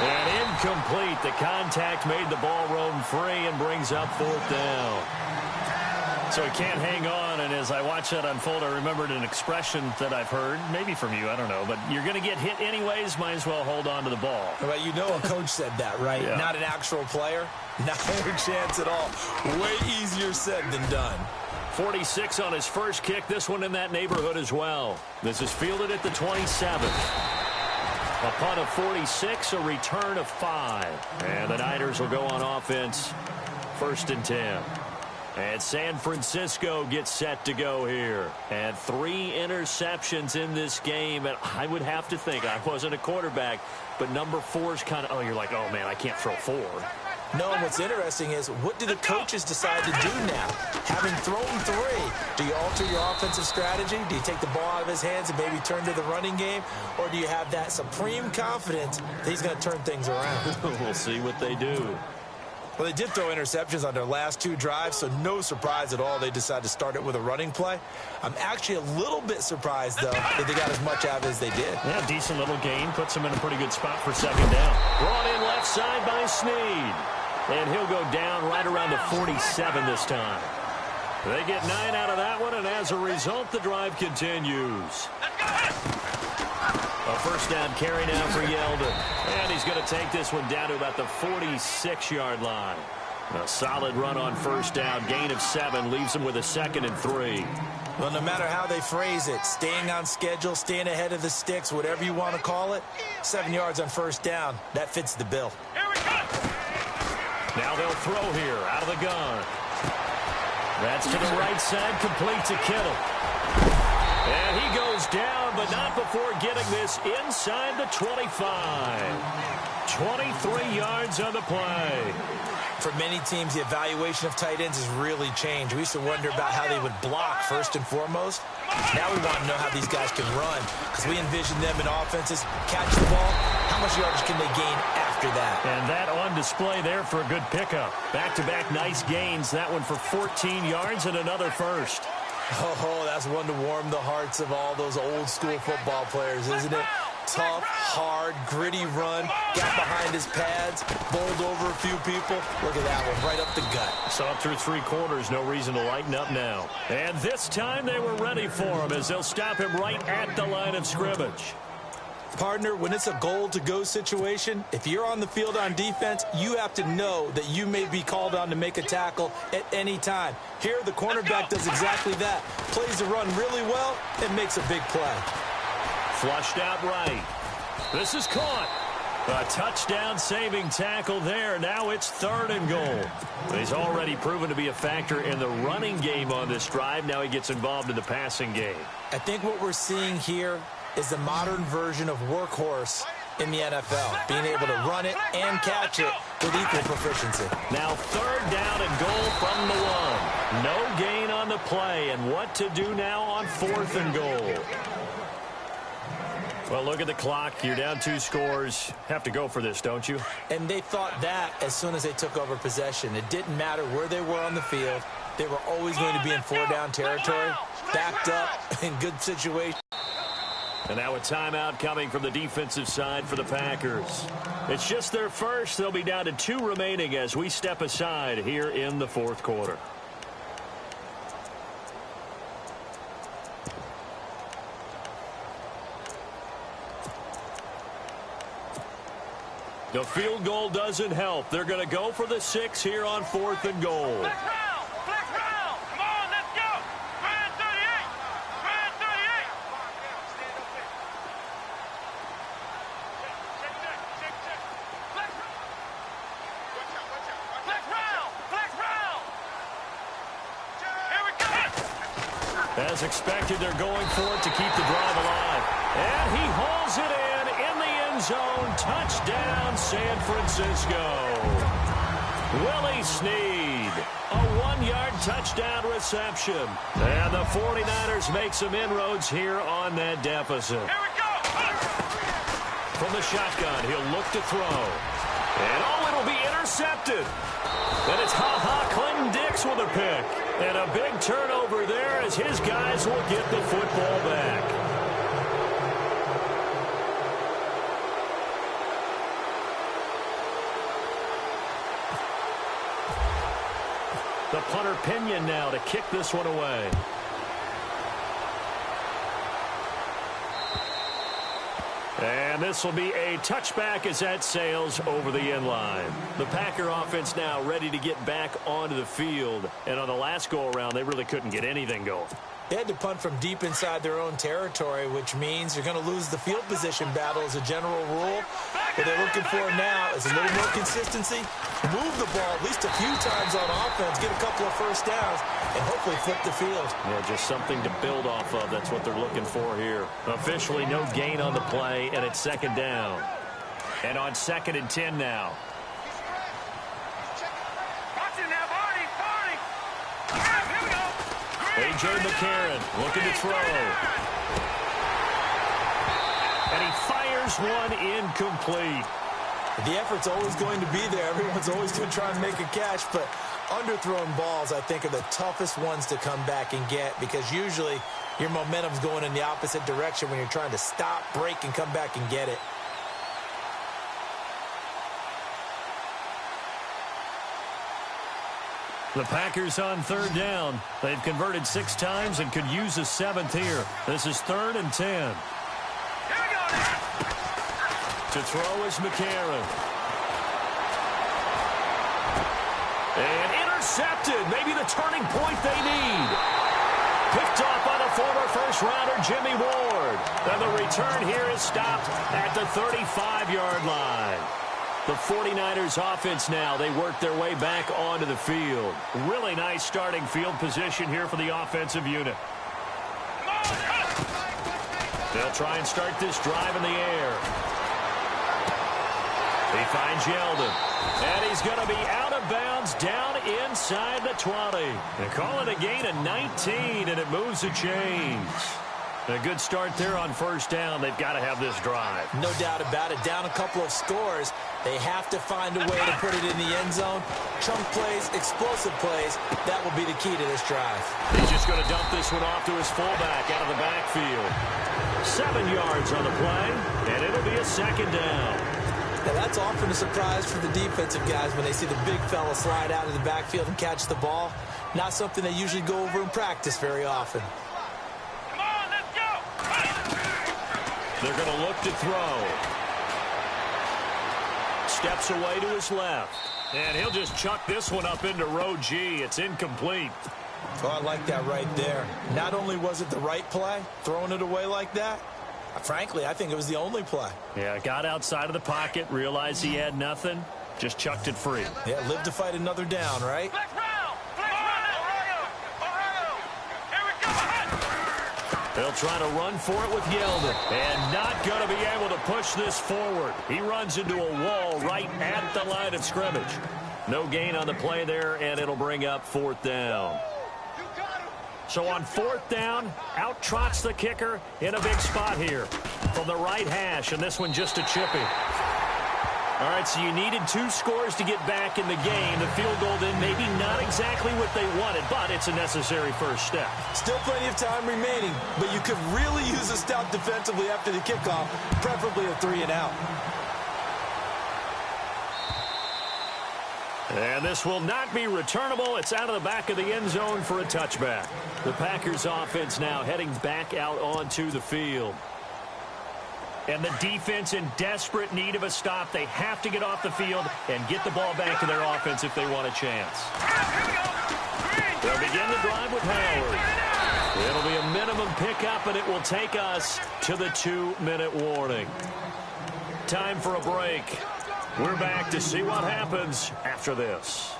And incomplete. The contact made the ball roam free and brings up 4th down. So he can't hang on, and as I watch that unfold, I remembered an expression that I've heard, maybe from you, I don't know, but you're going to get hit anyways, might as well hold on to the ball. Well, you know a coach said that, right? Yeah. Not an actual player. Not a chance at all. Way easier said than done. 46 on his first kick, this one in that neighborhood as well. This is fielded at the 27th. A punt of 46, a return of 5. And the Niners will go on offense, 1st and 10. And San Francisco gets set to go here. And 3 interceptions in this game. And I would have to think, I wasn't a quarterback, but number 4 is kind of, oh, you're like, oh, man, I can't throw 4. No, and what's interesting is, what do the coaches decide to do now? Having thrown 3, do you alter your offensive strategy? Do you take the ball out of his hands and maybe turn to the running game? Or do you have that supreme confidence that he's going to turn things around? We'll see what they do. Well, they did throw interceptions on their last 2 drives, so no surprise at all they decided to start it with a running play. I'm actually a little bit surprised, though, that they got as much out of it as they did. Yeah, decent little gain. Puts them in a pretty good spot for 2nd down. Brought in left side by Snead. and he'll go down right around the 47 this time. They get 9 out of that one, and as a result, the drive continues. A first down carry now for Yeldon. And he's going to take this one down to about the 46-yard line. A solid run on first down. Gain of 7 leaves him with a 2nd and 3. Well, no matter how they phrase it, staying on schedule, staying ahead of the sticks, whatever you want to call it, 7 yards on first down, that fits the bill. Now they'll throw here out of the gun. That's to the right side, complete to Kittle. And he goes down, but not before getting this inside the 25. 23 yards on the play. For many teams, the evaluation of tight ends has really changed. We used to wonder about how they would block first and foremost. Now we want to know how these guys can run, because we envision them in offenses, catch the ball, how much yardage can they gain after that? And that on display there for a good pickup. Back-to-back nice gains. That one for 14 yards and another first. Oh, that's one to warm the hearts of all those old-school football players, isn't it? Tough, hard, gritty run, got behind his pads, bowled over a few people. Look at that one, right up the gut. Saw through 3 quarters, no reason to lighten up now. And this time they were ready for him as they'll stop him right at the line of scrimmage. Partner, when it's a goal-to-go situation, if you're on the field on defense, you have to know that you may be called on to make a tackle at any time. Here, the cornerback does exactly that. Plays the run really well and makes a big play. Flushed out right. This is caught. A touchdown-saving tackle there. Now it's 3rd and goal. He's already proven to be a factor in the running game on this drive. Now he gets involved in the passing game. I think what we're seeing here is the modern version of workhorse in the NFL, being able to run it and catch it with equal proficiency. Now 3rd down and goal from the 1. No gain on the play, and what to do now on 4th and goal. Well, look at the clock. You're down 2 scores. Have to go for this, don't you? And they thought that as soon as they took over possession. It didn't matter where they were on the field. They were always going to be in 4-down territory, backed up, in good situation. And now a timeout coming from the defensive side for the Packers. It's just their first. They'll be down to 2 remaining as we step aside here in the 4th quarter. The field goal doesn't help. They're going to go for the 6 here on 4th and goal. Flex round! Flex round! Come on, let's go! Grand 38! Grand 38! Flex round! Flex round! Here we go! As expected, they're going for it to keep the drive alive. And he hauls it in the end zone. Touchdown, San Francisco. Willie Snead, a 1-yard touchdown reception. And the 49ers make some inroads here on that deficit. Here we go! From the shotgun, he'll look to throw. And it'll be intercepted. And it's Clinton Dix with a pick. And a big turnover there as his guys will get the football back. The punter Pinion now to kick this one away. And this will be a touchback as that sails over the end line. The Packer offense now ready to get back onto the field. And on the last go-around, they really couldn't get anything going. They had to punt from deep inside their own territory, which means you're going to lose the field position battle as a general rule. What they're looking for now is a little more consistency, move the ball at least a few times on offense, get a couple of first downs, and hopefully flip the field. Yeah, just something to build off of. That's what they're looking for here. Officially no gain on the play, and it's 2nd down. And on 2nd and 10 now. Watch it now, Barney! Barney! Here we go! A.J. McCarron looking to throw. And he fires one incomplete. The effort's always going to be there. Everyone's always going to try and make a catch, but underthrown balls, I think, are the toughest ones to come back and get because usually your momentum's going in the opposite direction when you're trying to stop, break, and come back and get it. The Packers on third down. They've converted 6 times and could use a 7th here. This is 3rd and 10. To throw is McCarron. And intercepted. Maybe the turning point they need. Picked off by the former first-rounder Jimmy Ward. And the return here is stopped at the 35-yard line. The 49ers offense now, they work their way back onto the field. Really nice starting field position here for the offensive unit. They'll try and start this drive in the air. He finds Yeldon. And he's going to be out of bounds down inside the 20. They call it a gain of 19, and it moves the chains. A good start there on first down. They've got to have this drive. No doubt about it. Down a couple of scores. They have to find a way to put it in the end zone. Chunk plays, explosive plays. That will be the key to this drive. He's just going to dump this one off to his fullback out of the backfield. 7 yards on the play, and it'll be a 2nd down. Now, that's often a surprise for the defensive guys when they see the big fella slide out of the backfield and catch the ball. Not something they usually go over in practice very often. Come on, let's go! They're going to look to throw. Steps away to his left. And he'll just chuck this one up into row G. It's incomplete. Oh, I like that right there. Not only was it the right play, throwing it away like that, frankly, I think it was the only play. Yeah, got outside of the pocket, realized he had nothing, just chucked it free. Yeah, live to fight another down, right? Flex round! Flex round! Ohio! Here we go! They'll try to run for it with Yeldon. And not going to be able to push this forward. He runs into a wall right at the line of scrimmage. No gain on the play there, and it'll bring up 4th down. So on 4th down, out trots the kicker in a big spot here from the right hash, and this one just a chippy. All right, so you needed 2 scores to get back in the game. The field goal then maybe not exactly what they wanted, but it's a necessary first step. Still plenty of time remaining, but you could really use a stout defensively after the kickoff, preferably a 3-and-out. And this will not be returnable. It's out of the back of the end zone for a touchback. The Packers offense now heading back out onto the field. And the defense in desperate need of a stop. They have to get off the field and get the ball back to their offense if they want a chance. They'll begin the drive with Howard. It'll be a minimum pickup, and it will take us to the 2-minute warning. Time for a break. We're back to see what happens after this.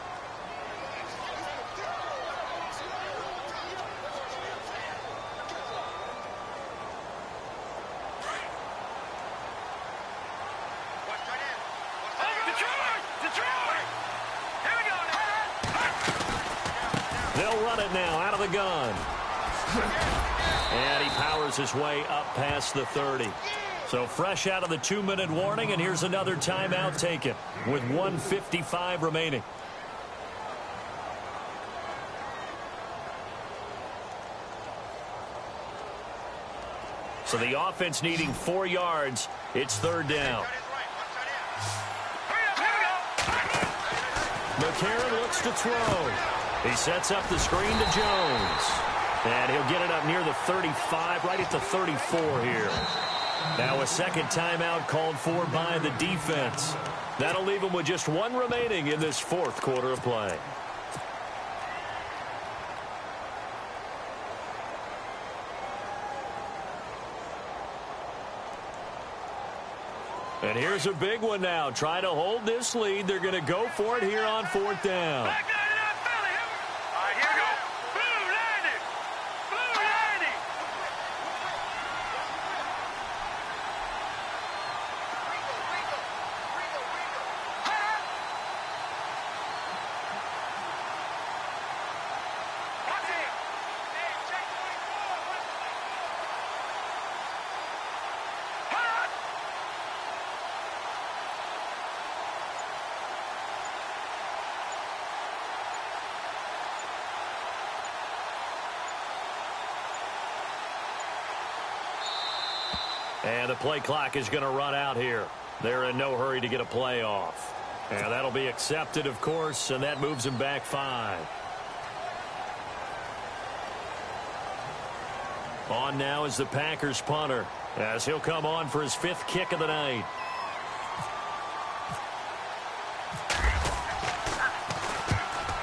They'll run it now out of the gun. And he powers his way up past the 30. So fresh out of the 2-minute warning, and here's another timeout taken with 1:55 remaining. So the offense needing 4 yards. It's 3rd down. McCarron looks to throw. He sets up the screen to Jones. And he'll get it up near the 35, right at the 34 here. Now a second timeout called for by the defense. That'll leave them with just 1 remaining in this 4th quarter of play. And here's a big one now. Try to hold this lead. They're going to go for it here on 4th down. And the play clock is going to run out here. They're in no hurry to get a play off. And that'll be accepted, of course, and that moves him back 5. On now is the Packers punter, as he'll come on for his 5th kick of the night.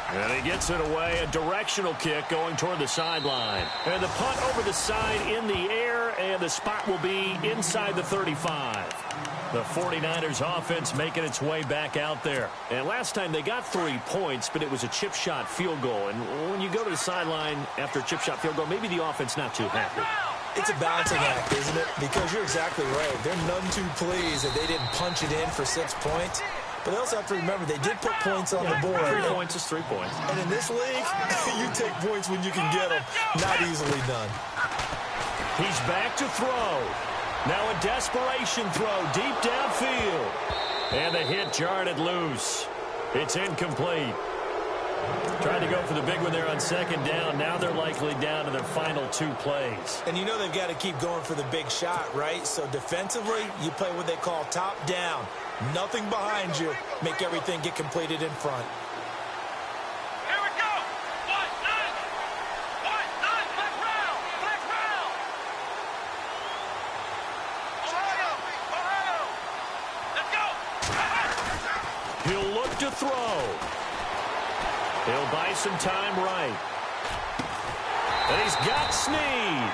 And he gets it away, a directional kick going toward the sideline. And the punt over the side in the air, and the spot will be inside the 35. The 49ers offense making its way back out there. And last time they got 3 points, but it was a chip shot field goal. And when you go to the sideline after a chip shot field goal, maybe the offense not too happy. It's a balancing act, isn't it? Because you're exactly right. They're none too pleased that they didn't punch it in for 6 points. But they also have to remember they did put points on the board. 3 points is 3 points. And in this league, you take points when you can get them. Not easily done. He's back to throw. Now a desperation throw deep downfield. And the hit jarred it loose. It's incomplete. Tried to go for the big one there on 2nd down. Now they're likely down to their final 2 plays. And you know they've got to keep going for the big shot, right? So defensively, you play what they call top down. Nothing behind you. Make everything get completed in front. Here we go. White, nine. Black round. Ohio. Let's go. He'll look to throw. He'll buy some time right. And he's got Snead.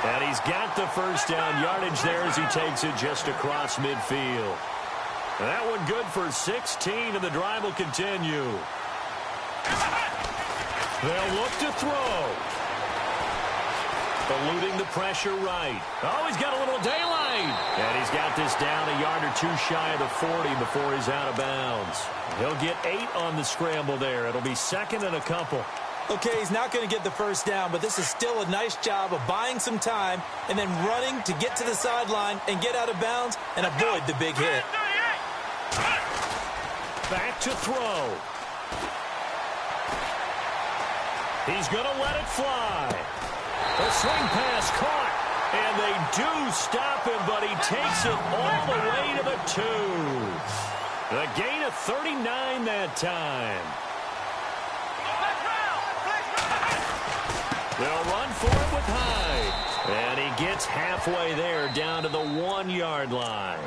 And he's got the first down yardage there as he takes it just across midfield. And that one good for 16, and the drive will continue. They'll look to throw. Eluding the pressure right. Oh, he's got a little daylight. And he's got this down a yard or 2 shy of the 40 before he's out of bounds. He'll get 8 on the scramble there. It'll be 2nd and a couple. Okay, he's not going to get the first down, but this is still a nice job of buying some time and then running to get to the sideline and get out of bounds and avoid the big hit. Back to throw. He's going to let it fly. A swing pass caught. And they do stop him, but he takes it all the way to the 2. The gain of 39 that time. They'll run for it with Hyde. And he gets halfway there down to the 1-yard line.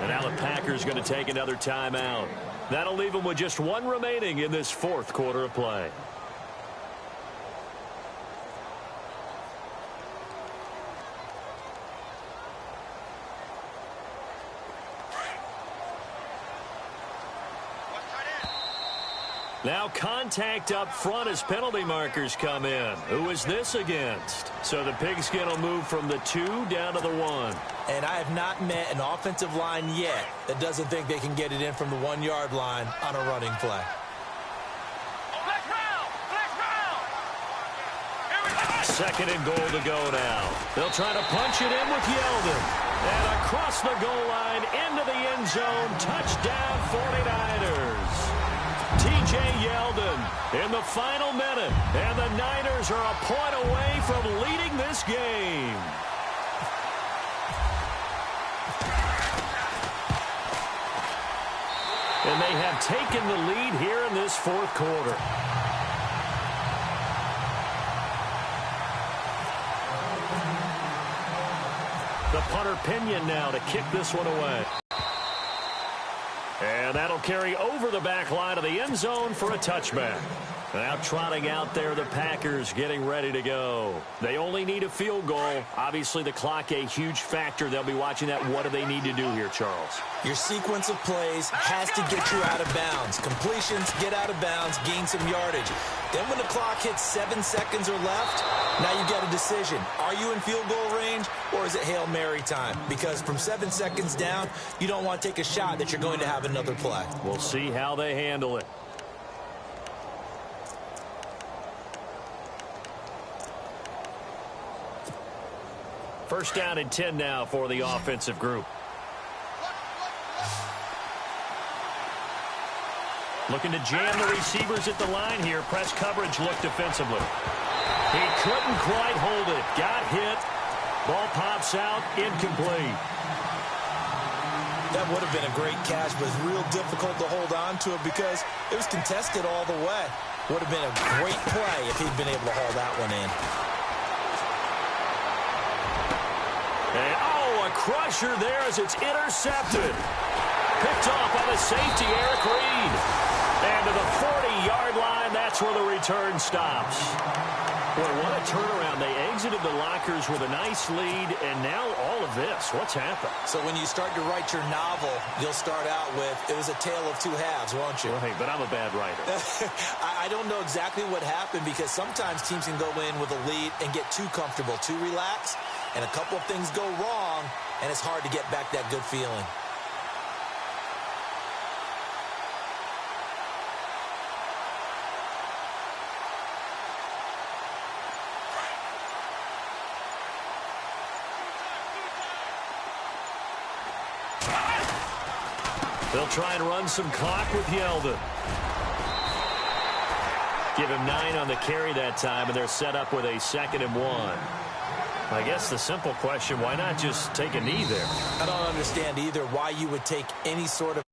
And now the Packers going to take another timeout. That'll leave them with just 1 remaining in this 4th quarter of play. Now contact up front as penalty markers come in. Who is this against? So the pigskin will move from the 2 down to the 1. And I have not met an offensive line yet that doesn't think they can get it in from the 1-yard line on a running play. Second and goal to go now. They'll try to punch it in with Yeldon. And across the goal line into the end zone. Touchdown 49ers. T.J. Yeldon in the final minute. And the Niners are a point away from leading this game. And they have taken the lead here in this 4th quarter. The punter Pinion now to kick this one away. And that'll carry over the back line of the end zone for a touchback. Now trotting out there, the Packers getting ready to go. They only need a field goal. Obviously, the clock a huge factor. They'll be watching that. What do they need to do here, Charles? Your sequence of plays has to get you out of bounds. Completions, get out of bounds, gain some yardage. Then when the clock hits 7 seconds or left, now you get a decision. Are you in field goal range or is it Hail Mary time? Because from 7 seconds down, you don't want to take a shot that you're going to have another play. We'll see how they handle it. First down and 10 now for the offensive group. Looking to jam the receivers at the line here. Press coverage look defensively. He couldn't quite hold it. Got hit. Ball pops out. Incomplete. That would have been a great catch, but it's real difficult to hold on to it because it was contested all the way. Would have been a great play if he'd been able to haul that one in. And, a crusher there as it's intercepted. Picked off by the safety, Eric Reed. And to the 40-yard line, that's where the return stops. Boy, what a turnaround. They exited the lockers with a nice lead, and now all of this. What's happened? So when you start to write your novel, you'll start out with, it was a tale of two halves, won't you? Right, but I'm a bad writer. I don't know exactly what happened because sometimes teams can go in with a lead and get too comfortable, too relaxed, and a couple of things go wrong, and it's hard to get back that good feeling. They'll try and run some clock with Yeldon. Give him 9 on the carry that time, and they're set up with a 2nd and 1. I guess the simple question, why not just take a knee there? I don't understand either why you would take any sort of